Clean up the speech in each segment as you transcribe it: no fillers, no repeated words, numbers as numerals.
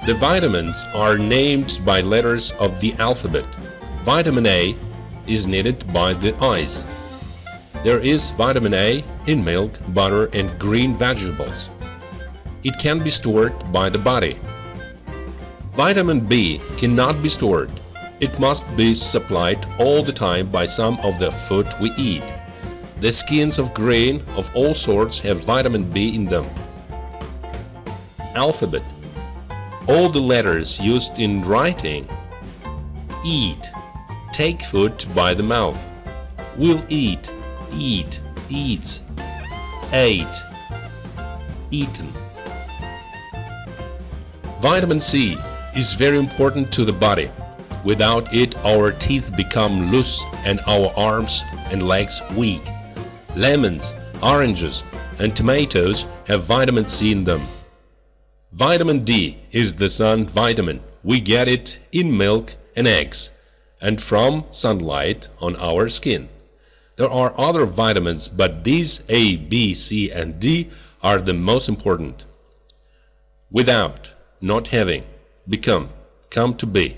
The vitamins are named by letters of the alphabet. Vitamin A is needed by the eyes. There is vitamin A in milk, butter, and green vegetables. It can be stored by the body. Vitamin B cannot be stored. It must be supplied all the time by some of the food we eat. The skins of grain of all sorts have vitamin B in them. Alphabet. All the letters used in writing. Eat. Take food by the mouth. Will eat. Eat. Eats. Ate. Eaten. Vitamin C is very important to the body. Without it, our teeth become loose and our arms and legs weak. Lemons, oranges, and tomatoes have vitamin C in them. Vitamin D is the sun vitamin. We get it in milk and eggs, and from sunlight on our skin. There are other vitamins, but these A, B, C, and D are the most important. Without, not having, become, come to be.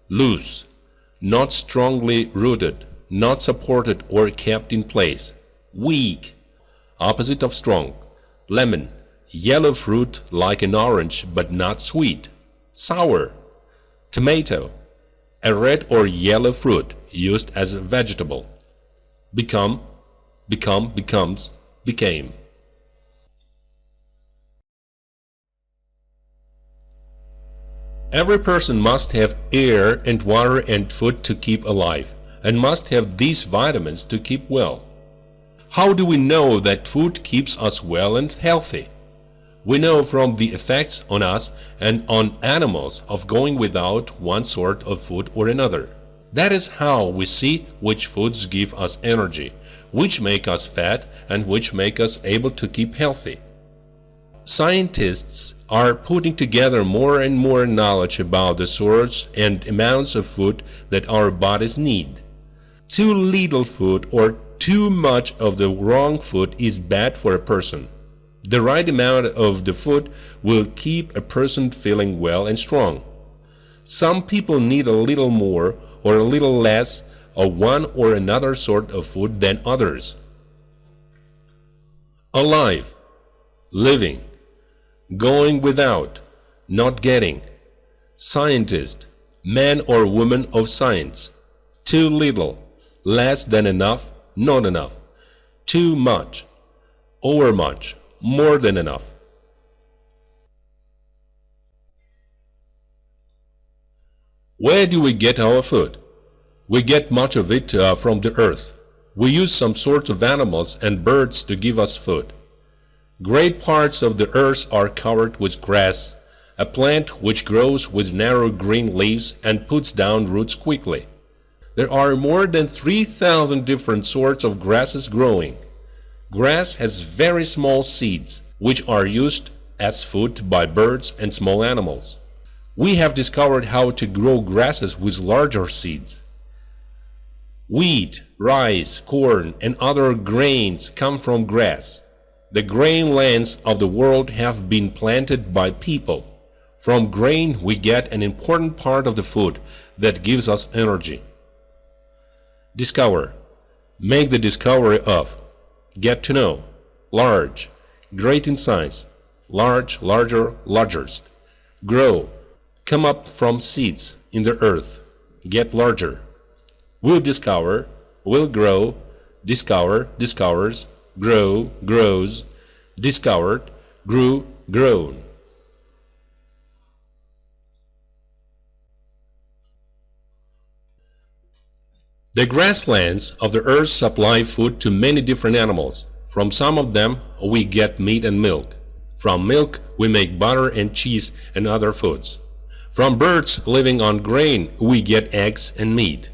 Loose, not strongly rooted, not supported or kept in place. Weak, opposite of strong. Lemon, yellow fruit like an orange but not sweet. Sour. Tomato, a red or yellow fruit used as a vegetable. Become, becomes, became. Every person must have air and water and food to keep alive, and must have these vitamins to keep well. How do we know that food keeps us well and healthy? We know from the effects on us and on animals of going without one sort of food or another. That is how we see which foods give us energy, which make us fat, and which make us able to keep healthy. Scientists are putting together more and more knowledge about the sorts and amounts of food that our bodies need. Too little food or too much of the wrong food is bad for a person. The right amount of the food will keep a person feeling well and strong. Some people need a little more or a little less of one or another sort of food than others. Alive, living, going without, not getting. Scientist, man or woman of science. Too little, less than enough, not enough. Too much, overmuch, more than enough. Where do we get our food? We get much of it from the earth. We use some sorts of animals and birds to give us food. Great parts of the earth are covered with grass, a plant which grows with narrow green leaves and puts down roots quickly. There are more than 3,000 different sorts of grasses growing. Grass has very small seeds, which are used as food by birds and small animals. We have discovered how to grow grasses with larger seeds. Wheat, rice, corn, and other grains come from grass. The grain lands of the world have been planted by people. From grain we get an important part of the food that gives us energy. Discover. Make the discovery of. Get to know. Large. Great in size. Large, larger, largest. Grow. Come up from seeds in the earth. Get larger. Will discover. Will grow. Discover, discovers. Grow, grows. Discovered, grew, grown. The grasslands of the earth supply food to many different animals. From some of them we get meat and milk. From milk we make butter and cheese and other foods. From birds living on grain we get eggs and meat.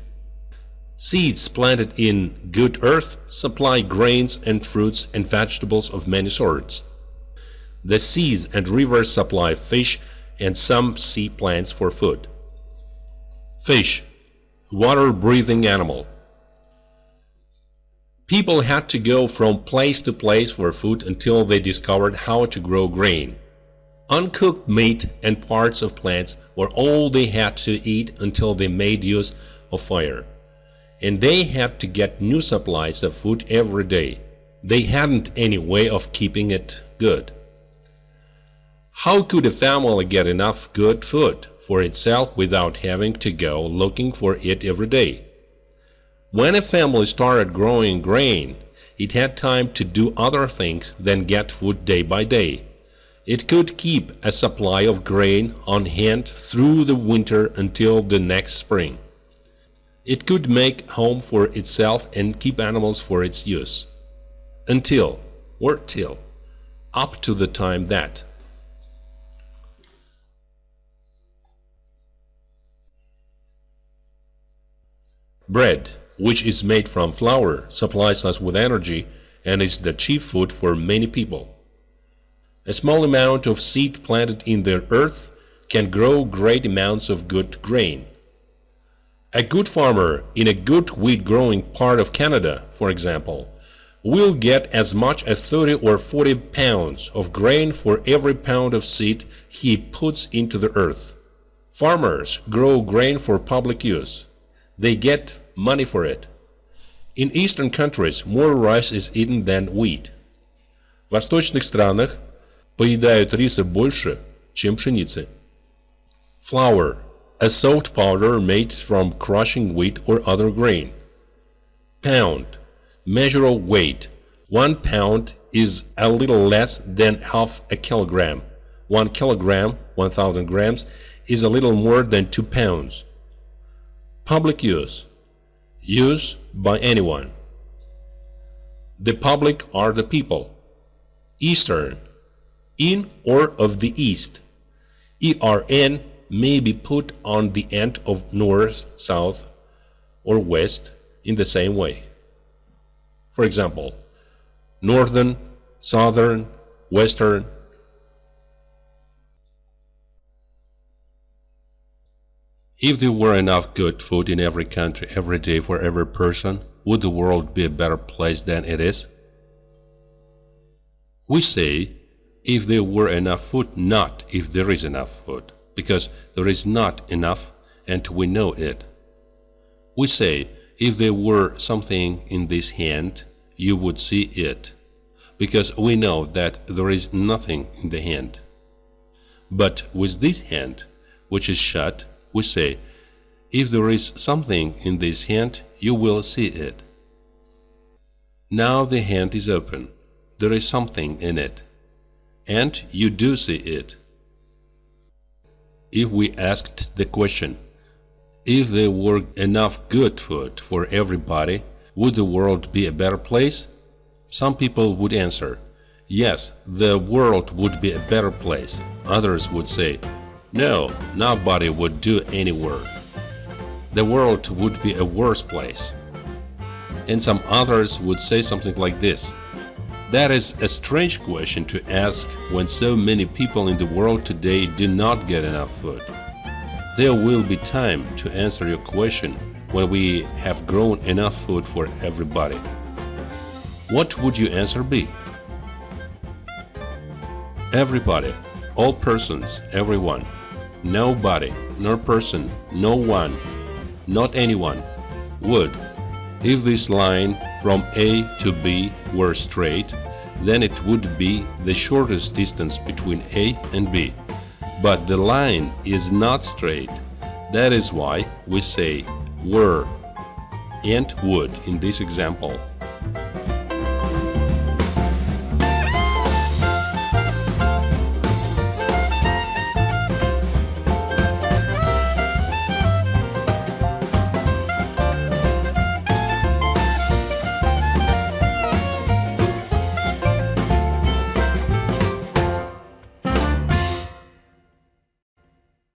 Seeds planted in good earth supply grains and fruits and vegetables of many sorts. The seas and rivers supply fish and some sea plants for food. Fish, water-breathing animal. People had to go from place to place for food until they discovered how to grow grain. Uncooked meat and parts of plants were all they had to eat until they made use of fire. And they had to get new supplies of food every day. They hadn't any way of keeping it good. How could a family get enough good food for itself without having to go looking for it every day? When a family started growing grain, it had time to do other things than get food day by day. It could keep a supply of grain on hand through the winter until the next spring. It could make a home for itself and keep animals for its use. Until, or till, up to the time that. Bread, which is made from flour, supplies us with energy and is the chief food for many people. A small amount of seed planted in the earth can grow great amounts of good grain. A good farmer in a good wheat-growing part of Canada, for example, will get as much as 30 or 40 pounds of grain for every pound of seed he puts into the earth. Farmers grow grain for public use. They get money for it. In Eastern countries, more rice is eaten than wheat. В восточных странах поедают риса больше, чем пшеницы. Flour, a soft powder made from crushing wheat or other grain. Pound, measure of weight. 1 pound is a little less than half a kilogram. 1 kilogram, 1,000 grams, is a little more than 2 pounds. Public use, use by anyone. The public are the people. Eastern, in or of the east. ERN may be put on the end of north, south, or west in the same way. For example, northern, southern, western. If there were enough good food in every country every day for every person, would the world be a better place than it is? We say, if there were enough food, not if there is enough food, because there is not enough and we know it. We say, if there were something in this hand, you would see it, because we know that there is nothing in the hand. But with this hand, which is shut, we say, if there is something in this hand, you will see it. Now the hand is open. There is something in it, and you do see it. If we asked the question, if there were enough good food for everybody, would the world be a better place? Some people would answer, yes, the world would be a better place. Others would say, no, nobody would do any work. The world would be a worse place. And some others would say something like this. That is a strange question to ask when so many people in the world today do not get enough food. There will be time to answer your question when we have grown enough food for everybody. What would your answer be? Everybody, all persons, everyone. Nobody, no person, no one, not anyone, would. If this line from A to B were straight, then it would be the shortest distance between A and B. But the line is not straight. That is why we say were and would in this example.